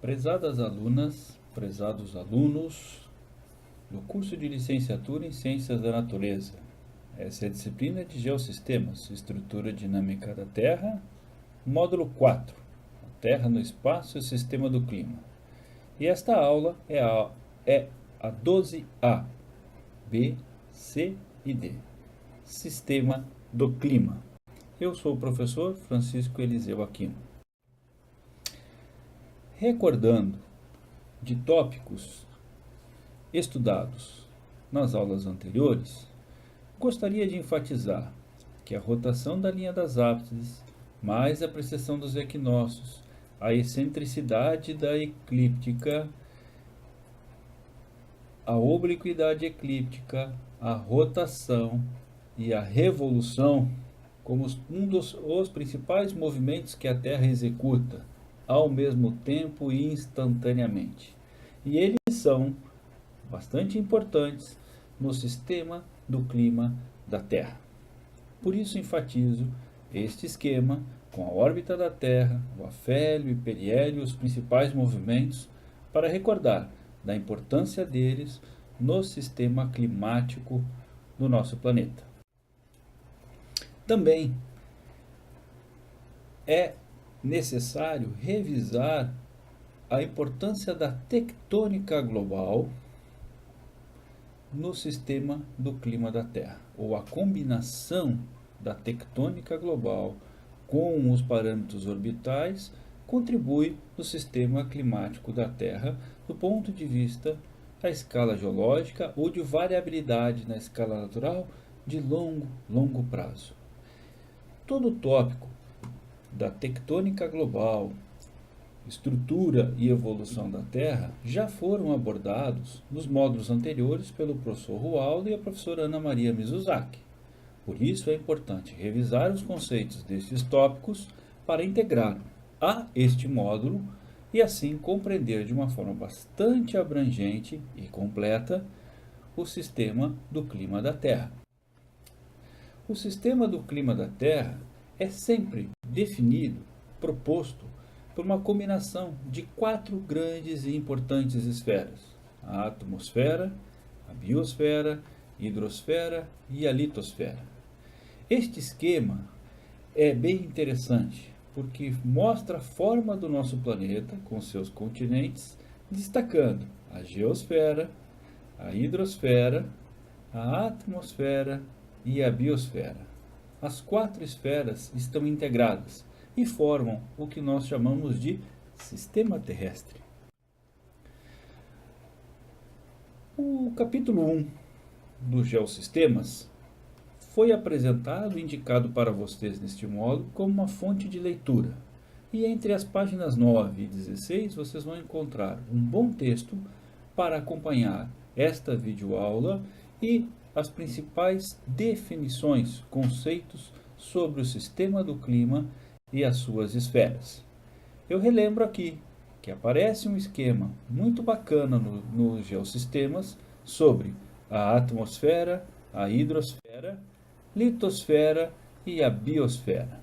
Prezadas alunas, prezados alunos do curso de licenciatura em Ciências da Natureza. Essa é a disciplina de Geossistemas, Estrutura Dinâmica da Terra, módulo 4, a Terra no Espaço e o Sistema do Clima. E esta aula é a 12A, B, C e D, Sistema do Clima. Eu sou o professor Francisco Eliseu Aquino. Recordando de tópicos estudados nas aulas anteriores, gostaria de enfatizar que a rotação da linha das ápices, mais a precessão dos equinócios, a excentricidade da eclíptica, a obliquidade eclíptica, a rotação e a revolução como os principais movimentos que a Terra executa ao mesmo tempo e instantaneamente. E eles são bastante importantes no sistema do clima da Terra. Por isso enfatizo este esquema com a órbita da Terra, o afélio e periélio, os principais movimentos, para recordar da importância deles no sistema climático do nosso planeta. Também é necessário revisar a importância da tectônica global no sistema do clima da Terra, ou a combinação da tectônica global com os parâmetros orbitais contribui no sistema climático da Terra do ponto de vista da escala geológica ou de variabilidade na escala natural de longo prazo. Todo o tópico da tectônica global, estrutura e evolução da Terra já foram abordados nos módulos anteriores pelo professor Rualdo e a professora Ana Maria Mizuzaki. Por isso é importante revisar os conceitos destes tópicos para integrar a este módulo e assim compreender de uma forma bastante abrangente e completa o sistema do clima da Terra. O sistema do clima da Terra é sempre definido, proposto, por uma combinação de 4 grandes e importantes esferas: a atmosfera, a biosfera, a hidrosfera e a litosfera. Este esquema é bem interessante, porque mostra a forma do nosso planeta com seus continentes, destacando a geosfera, a hidrosfera, a atmosfera e a biosfera. As 4 esferas estão integradas e formam o que nós chamamos de sistema terrestre. O capítulo 1 dos Geossistemas foi apresentado e indicado para vocês neste módulo como uma fonte de leitura. E entre as páginas 9 e 16 vocês vão encontrar um bom texto para acompanhar esta videoaula e as principais definições, conceitos sobre o sistema do clima e as suas esferas. Eu relembro aqui que aparece um esquema muito bacana nos geossistemas sobre a atmosfera, a hidrosfera, litosfera e a biosfera.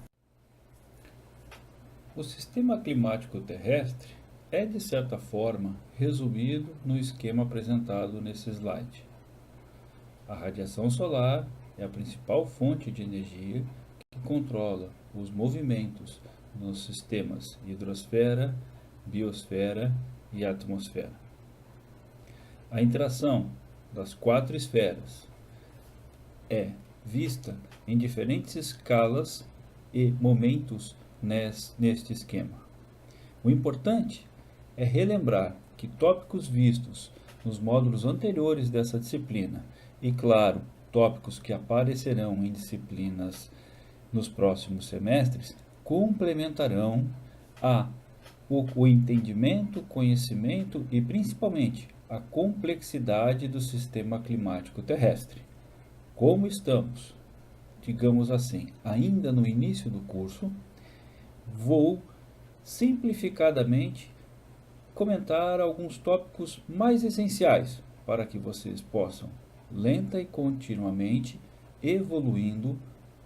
O sistema climático terrestre é, de certa forma, resumido no esquema apresentado nesse slide. A radiação solar é a principal fonte de energia que controla os movimentos nos sistemas hidrosfera, biosfera e atmosfera. A interação das 4 esferas é vista em diferentes escalas e momentos neste esquema. O importante é relembrar que tópicos vistos nos módulos anteriores dessa disciplina e, claro, tópicos que aparecerão em disciplinas nos próximos semestres, complementarão o entendimento, conhecimento e, principalmente, a complexidade do sistema climático terrestre. Como estamos, digamos assim, ainda no início do curso, vou simplificadamente comentar alguns tópicos mais essenciais para que vocês possam, lenta e continuamente, evoluindo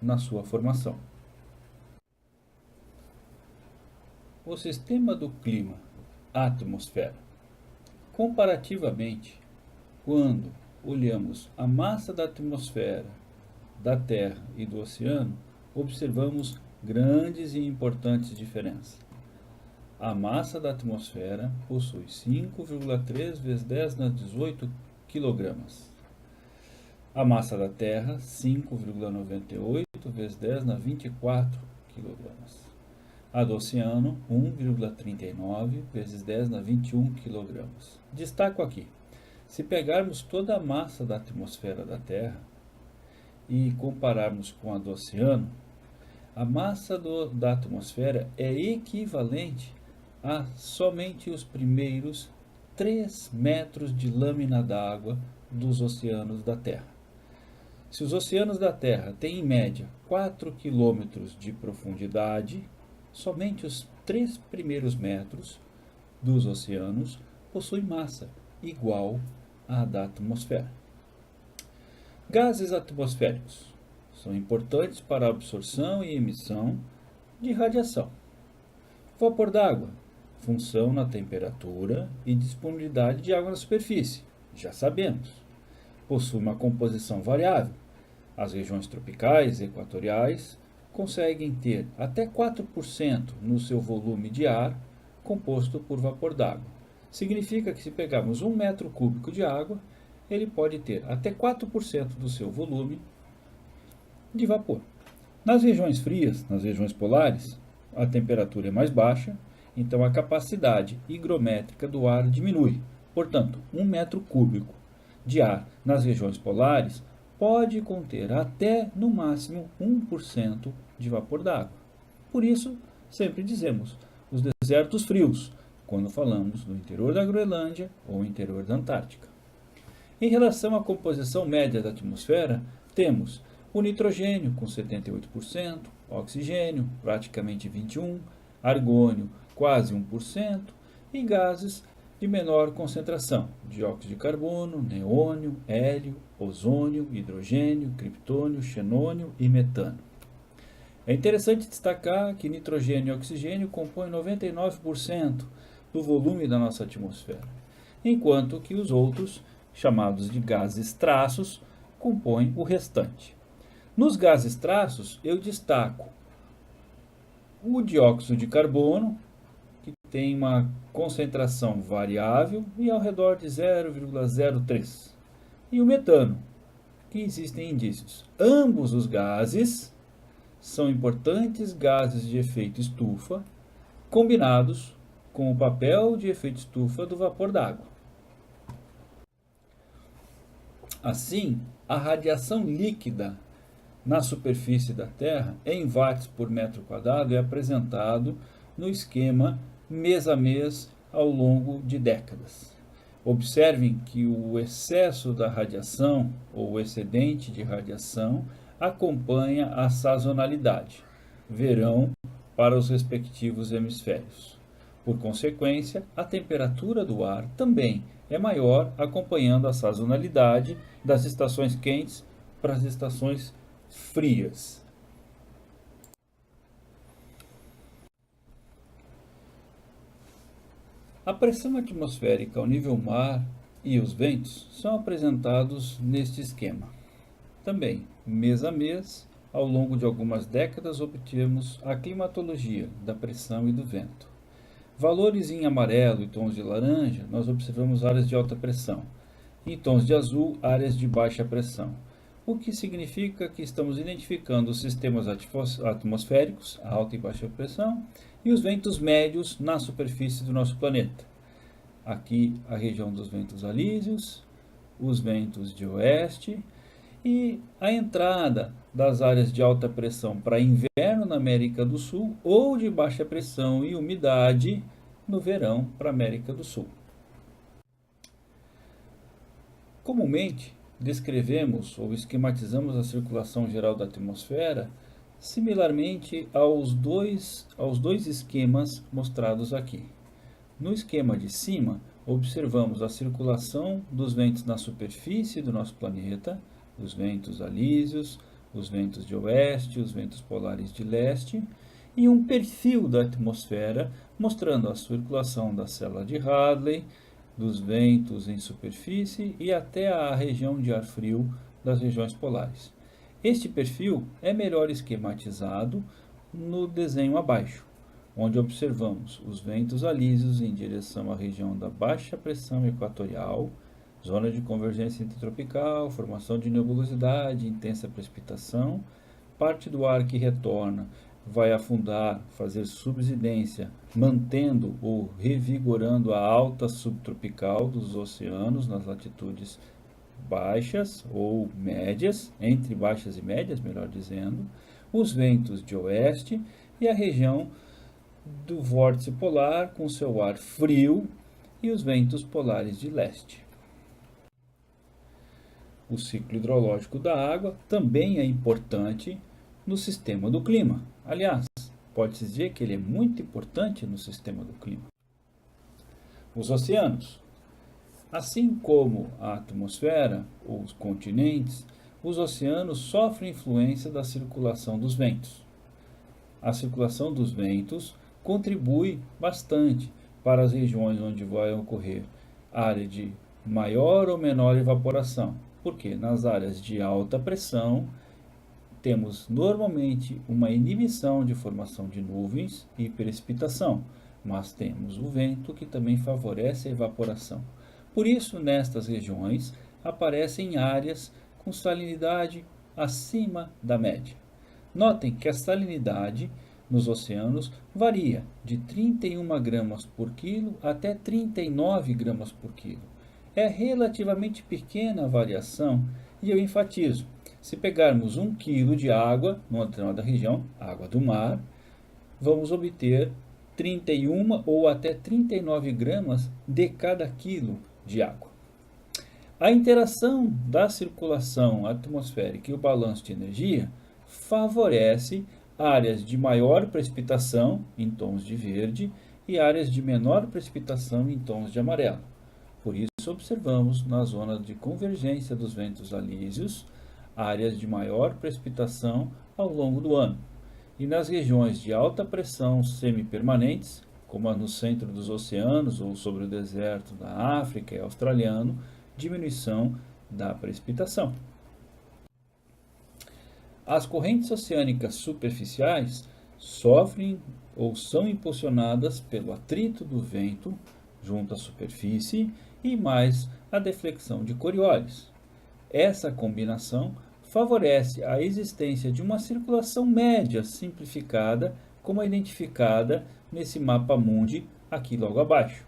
na sua formação. O sistema do clima atmosfera. Comparativamente, quando olhamos a massa da atmosfera, da Terra e do oceano, observamos grandes e importantes diferenças. A massa da atmosfera possui 5,3 vezes 10 na 18 kg. A massa da Terra, 5,98 vezes 10 na 24 kg. A do oceano, 1,39 vezes 10 na 21 kg. Destaco aqui, se pegarmos toda a massa da atmosfera da Terra e compararmos com a do oceano, a massa da atmosfera é equivalente a somente os primeiros 3 metros de lâmina d'água dos oceanos da Terra. Se os oceanos da Terra têm em média 4 quilômetros de profundidade, somente os 3 primeiros metros dos oceanos possuem massa igual à da atmosfera. Gases atmosféricos são importantes para a absorção e emissão de radiação. Vapor d'água, função na temperatura e disponibilidade de água na superfície, já sabemos. Possui uma composição variável. As regiões tropicais e equatoriais conseguem ter até 4% no seu volume de ar composto por vapor d'água. Significa que se pegarmos 1 metro cúbico de água, ele pode ter até 4% do seu volume de vapor. Nas regiões frias, nas regiões polares, a temperatura é mais baixa, então a capacidade higrométrica do ar diminui. Portanto, 1 metro cúbico de ar nas regiões polares pode conter até, no máximo, 1% de vapor d'água. Por isso, sempre dizemos os desertos frios, quando falamos do interior da Groenlândia ou interior da Antártica. Em relação à composição média da atmosfera, temos o nitrogênio com 78%, oxigênio praticamente 21%, argônio quase 1% e gases de menor concentração, dióxido de carbono, neônio, hélio, ozônio, hidrogênio, criptônio, xenônio e metano. É interessante destacar que nitrogênio e oxigênio compõem 99% do volume da nossa atmosfera, enquanto que os outros, chamados de gases traços, compõem o restante. Nos gases traços, eu destaco o dióxido de carbono, que tem uma concentração variável e ao redor de 0,03, e o metano, que existem indícios. Ambos os gases são importantes gases de efeito estufa, combinados com o papel de efeito estufa do vapor d'água. Assim, a radiação líquida na superfície da Terra, em watts por metro quadrado, é apresentado no esquema mês a mês ao longo de décadas. Observem que o excesso da radiação ou o excedente de radiação acompanha a sazonalidade, verão para os respectivos hemisférios. Por consequência, a temperatura do ar também é maior, acompanhando a sazonalidade das estações quentes para as estações frias. A pressão atmosférica ao nível mar e os ventos são apresentados neste esquema. Também, mês a mês, ao longo de algumas décadas, obtivemos a climatologia da pressão e do vento. Valores em amarelo e tons de laranja, nós observamos áreas de alta pressão. Em tons de azul, áreas de baixa pressão. O que significa que estamos identificando os sistemas atmosféricos, alta e baixa pressão, e os ventos médios na superfície do nosso planeta. Aqui a região dos ventos alísios, os ventos de oeste e a entrada das áreas de alta pressão para inverno na América do Sul ou de baixa pressão e umidade no verão para a América do Sul. Comumente, descrevemos ou esquematizamos a circulação geral da atmosfera similarmente aos dois esquemas mostrados aqui. No esquema de cima, observamos a circulação dos ventos na superfície do nosso planeta, os ventos alísios, os ventos de oeste, os ventos polares de leste, e um perfil da atmosfera, mostrando a circulação da célula de Hadley, dos ventos em superfície e até a região de ar frio das regiões polares. Este perfil é melhor esquematizado no desenho abaixo, onde observamos os ventos alísios em direção à região da baixa pressão equatorial, zona de convergência intertropical, formação de nebulosidade, intensa precipitação, parte do ar que retorna vai afundar, fazer subsidência, mantendo ou revigorando a alta subtropical dos oceanos nas latitudes baixas ou médias, entre baixas e médias, melhor dizendo, os ventos de oeste e a região do vórtice polar com seu ar frio e os ventos polares de leste. O ciclo hidrológico da água também é importante no sistema do clima. Aliás, pode-se dizer que ele é muito importante no sistema do clima. Os oceanos. Assim como a atmosfera ou os continentes, os oceanos sofrem influência da circulação dos ventos. A circulação dos ventos contribui bastante para as regiões onde vai ocorrer área de maior ou menor evaporação, porque nas áreas de alta pressão temos normalmente uma inibição de formação de nuvens e precipitação, mas temos o vento que também favorece a evaporação. Por isso, nestas regiões, aparecem áreas com salinidade acima da média. Notem que a salinidade nos oceanos varia de 31 gramas por quilo até 39 gramas por quilo. É relativamente pequena a variação e eu enfatizo. Se pegarmos 1 quilo de água numa determinada região, água do mar, vamos obter 31 ou até 39 gramas de cada quilo de água. A interação da circulação atmosférica e o balanço de energia favorece áreas de maior precipitação em tons de verde e áreas de menor precipitação em tons de amarelo. Por isso observamos na zona de convergência dos ventos alísios áreas de maior precipitação ao longo do ano, e nas regiões de alta pressão semipermanentes, como no centro dos oceanos ou sobre o deserto da África e australiano, diminuição da precipitação. As correntes oceânicas superficiais sofrem ou são impulsionadas pelo atrito do vento junto à superfície e mais a deflexão de Coriolis. Essa combinação favorece a existência de uma circulação média simplificada, como é identificada nesse mapa mundi aqui logo abaixo.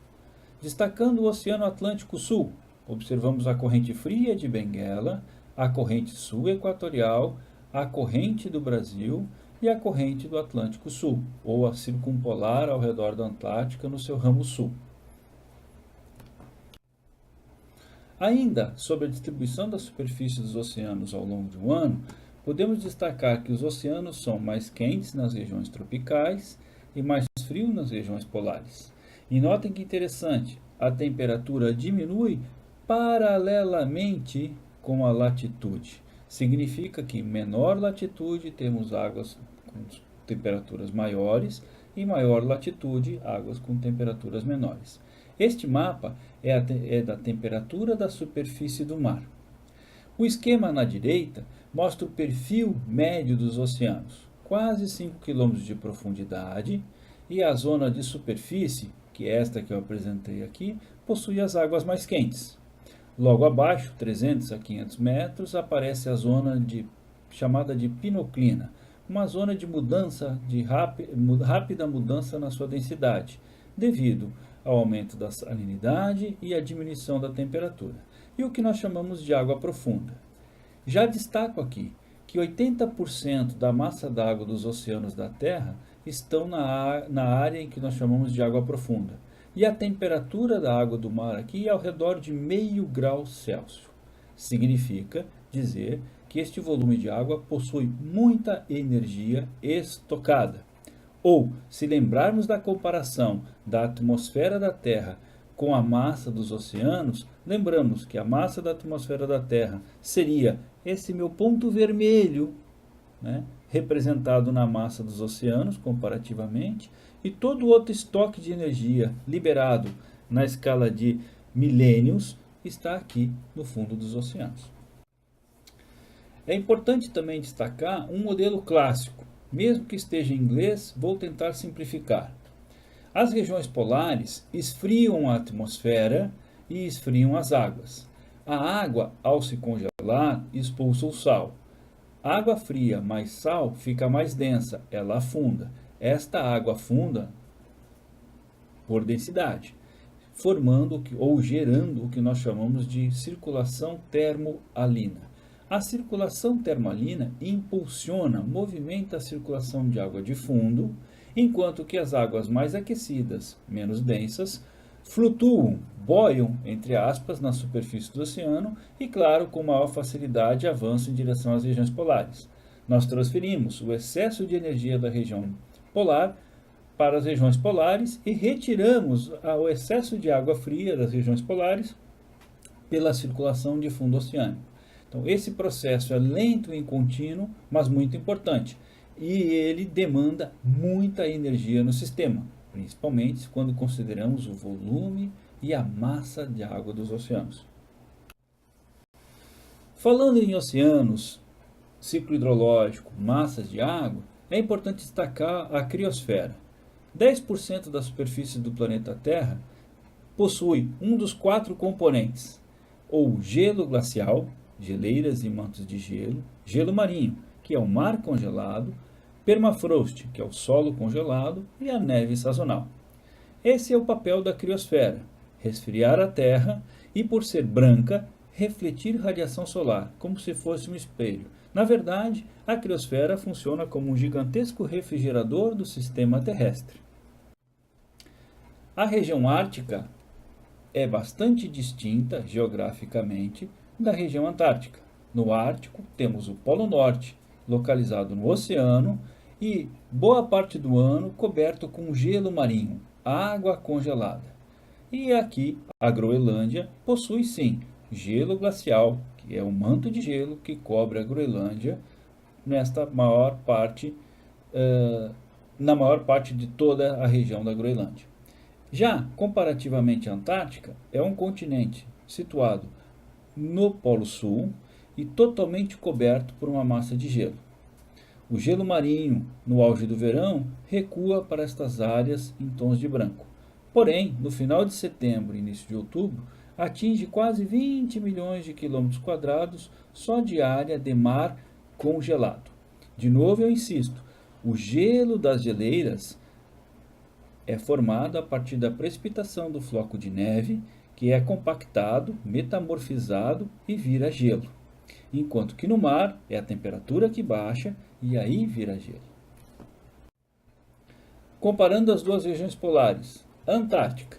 Destacando o Oceano Atlântico Sul, observamos a corrente fria de Benguela, a corrente sul equatorial, a corrente do Brasil e a corrente do Atlântico Sul, ou a circumpolar ao redor da Antártica no seu ramo sul. Ainda sobre a distribuição da superfície dos oceanos ao longo de um ano, podemos destacar que os oceanos são mais quentes nas regiões tropicais e mais frios nas regiões polares. E notem que interessante, a temperatura diminui paralelamente com a latitude. Significa que em menor latitude temos águas com temperaturas maiores e maior latitude águas com temperaturas menores. Este mapa é da temperatura da superfície do mar. O esquema na direita mostra o perfil médio dos oceanos, quase 5 km de profundidade, e a zona de superfície, que é esta que eu apresentei aqui, possui as águas mais quentes. Logo abaixo, 300 a 500 metros, aparece a zona chamada de pinoclina, uma zona de mudança, rápida mudança na sua densidade, devido ao aumento da salinidade e à diminuição da temperatura, e o que nós chamamos de água profunda. Já destaco aqui que 80% da massa d'água dos oceanos da Terra estão na área em que nós chamamos de água profunda, e a temperatura da água do mar aqui é ao redor de 0,5 grau Celsius. Significa dizer que este volume de água possui muita energia estocada. Ou, se lembrarmos da comparação da atmosfera da Terra com a massa dos oceanos, lembramos que a massa da atmosfera da Terra seria esse meu ponto vermelho, né, representado na massa dos oceanos, comparativamente, e todo outro estoque de energia liberado na escala de milênios está aqui no fundo dos oceanos. É importante também destacar um modelo clássico. Mesmo que esteja em inglês, vou tentar simplificar. As regiões polares esfriam a atmosfera e esfriam as águas. A água, ao se congelar, expulsa o sal. Água fria mais sal fica mais densa, ela afunda. Esta água afunda por densidade, formando ou gerando o que nós chamamos de circulação termoalina. A circulação termoalina impulsiona, movimenta a circulação de água de fundo, enquanto que as águas mais aquecidas, menos densas, flutuam, boiam, entre aspas, na superfície do oceano e, claro, com maior facilidade avançam em direção às regiões polares. Nós transferimos o excesso de energia da região polar para as regiões polares e retiramos o excesso de água fria das regiões polares pela circulação de fundo oceânico. Então, esse processo é lento e contínuo, mas muito importante. E ele demanda muita energia no sistema, principalmente quando consideramos o volume e a massa de água dos oceanos. Falando em oceanos, ciclo hidrológico, massas de água, é importante destacar a criosfera. 10% da superfície do planeta Terra possui um dos 4 componentes, ou gelo glacial, geleiras e mantos de gelo, gelo marinho, que é o mar congelado, permafrost, que é o solo congelado, e a neve sazonal. Esse é o papel da criosfera, resfriar a Terra e, por ser branca, refletir radiação solar, como se fosse um espelho. Na verdade, a criosfera funciona como um gigantesco refrigerador do sistema terrestre. A região ártica é bastante distinta geograficamente da região antártica. No Ártico temos o Polo Norte, localizado no oceano, e boa parte do ano coberto com gelo marinho, água congelada. E aqui a Groenlândia possui sim gelo glacial, que é o manto de gelo que cobre a Groenlândia na maior parte de toda a região da Groenlândia. Já comparativamente à Antártica, é um continente situado no Polo Sul e totalmente coberto por uma massa de gelo. O gelo marinho, no auge do verão, recua para estas áreas em tons de branco. Porém, no final de setembro e início de outubro, atinge quase 20 milhões de quilômetros quadrados só de área de mar congelado. De novo, eu insisto, o gelo das geleiras é formado a partir da precipitação do floco de neve, que é compactado, metamorfizado e vira gelo. Enquanto que no mar é a temperatura que baixa e aí vira gelo. Comparando as duas regiões polares, a Antártica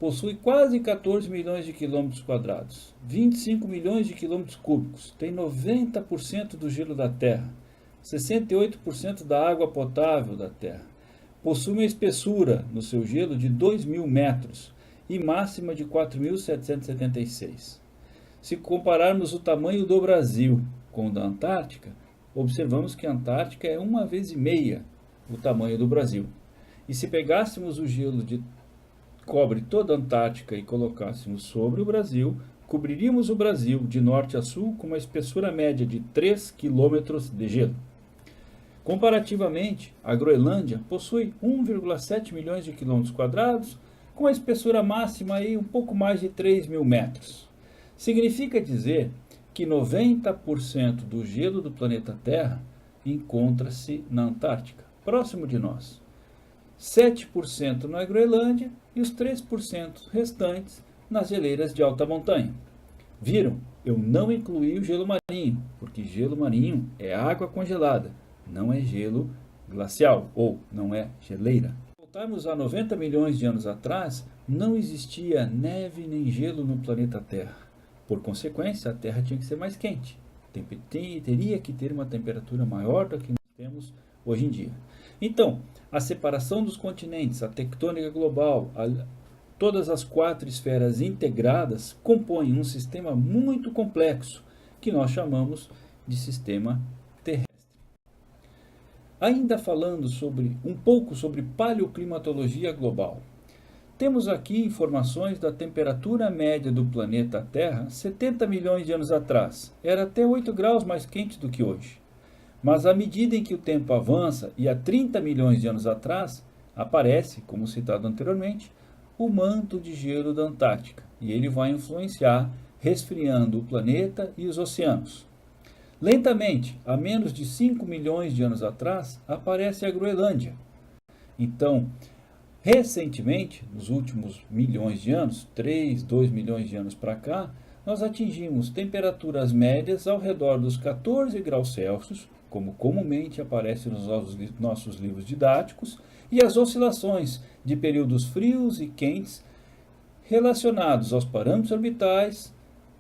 possui quase 14 milhões de quilômetros quadrados, 25 milhões de quilômetros cúbicos, tem 90% do gelo da Terra, 68% da água potável da Terra, possui uma espessura no seu gelo de 2.000 metros e máxima de 4.776. Se compararmos o tamanho do Brasil com o da Antártica, observamos que a Antártica é 1,5 vezes o tamanho do Brasil. E se pegássemos o gelo que cobre toda a Antártica e colocássemos sobre o Brasil, cobriríamos o Brasil de norte a sul com uma espessura média de 3 km de gelo. Comparativamente, a Groenlândia possui 1,7 milhões de quilômetros quadrados, com a espessura máxima aí um pouco mais de 3.000 metros. Significa dizer que 90% do gelo do planeta Terra encontra-se na Antártica, próximo de nós. 7% na Groenlândia e os 3% restantes nas geleiras de alta montanha. Viram? Eu não incluí o gelo marinho, porque gelo marinho é água congelada, não é gelo glacial ou não é geleira. Se voltarmos a 90 milhões de anos atrás, não existia neve nem gelo no planeta Terra. Por consequência, a Terra tinha que ser mais quente. Teria que ter uma temperatura maior do que nós temos hoje em dia. Então, a separação dos continentes, a tectônica global, todas as 4 esferas integradas compõem um sistema muito complexo que nós chamamos de sistema terrestre. Ainda falando um pouco sobre paleoclimatologia global. Temos aqui informações da temperatura média do planeta Terra 70 milhões de anos atrás. Era até 8 graus mais quente do que hoje. Mas à medida em que o tempo avança, e há 30 milhões de anos atrás, aparece, como citado anteriormente, o manto de gelo da Antártica. E ele vai influenciar, resfriando o planeta e os oceanos. Lentamente, há menos de 5 milhões de anos atrás, aparece a Groenlândia. Então, recentemente, nos últimos milhões de anos, 2 milhões de anos para cá, nós atingimos temperaturas médias ao redor dos 14 graus Celsius, como comumente aparece nos nossos livros didáticos, e as oscilações de períodos frios e quentes relacionados aos parâmetros orbitais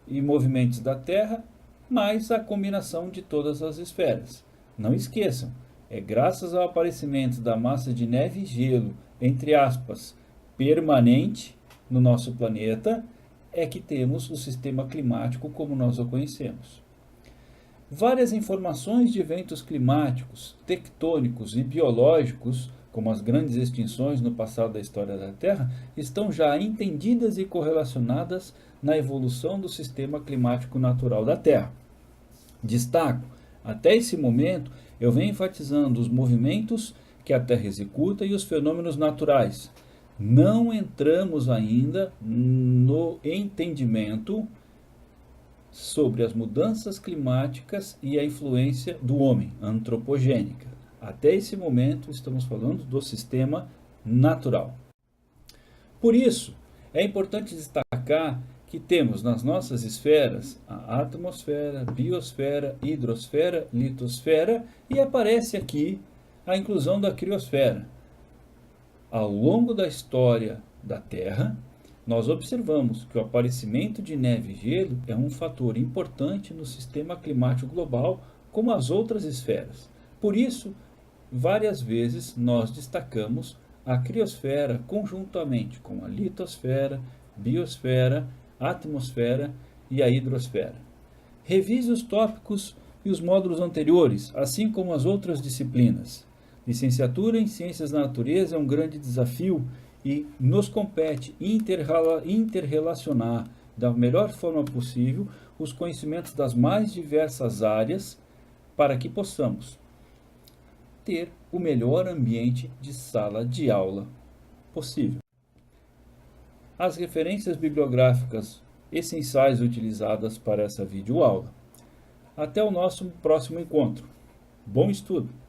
e movimentos da Terra, mais a combinação de todas as esferas. Não esqueçam, é graças ao aparecimento da massa de neve e gelo, entre aspas, permanente no nosso planeta, é que temos o sistema climático como nós o conhecemos. Várias informações de eventos climáticos, tectônicos e biológicos, como as grandes extinções no passado da história da Terra, estão já entendidas e correlacionadas na evolução do sistema climático natural da Terra. Destaco, até esse momento, eu venho enfatizando os movimentos que a Terra executa e os fenômenos naturais. Não entramos ainda no entendimento sobre as mudanças climáticas e a influência do homem, antropogênica. Até esse momento, estamos falando do sistema natural. Por isso, é importante destacar que temos nas nossas esferas a atmosfera, biosfera, hidrosfera, litosfera e aparece aqui a inclusão da criosfera. Ao longo da história da Terra, nós observamos que o aparecimento de neve e gelo é um fator importante no sistema climático global, como as outras esferas. Por isso, várias vezes nós destacamos a criosfera conjuntamente com a litosfera, biosfera, atmosfera e a hidrosfera. Revise os tópicos e os módulos anteriores, assim como as outras disciplinas. Licenciatura em Ciências da Natureza é um grande desafio e nos compete interrelacionar da melhor forma possível os conhecimentos das mais diversas áreas para que possamos ter o melhor ambiente de sala de aula possível. As referências bibliográficas essenciais utilizadas para essa videoaula. Até o nosso próximo encontro. Bom estudo!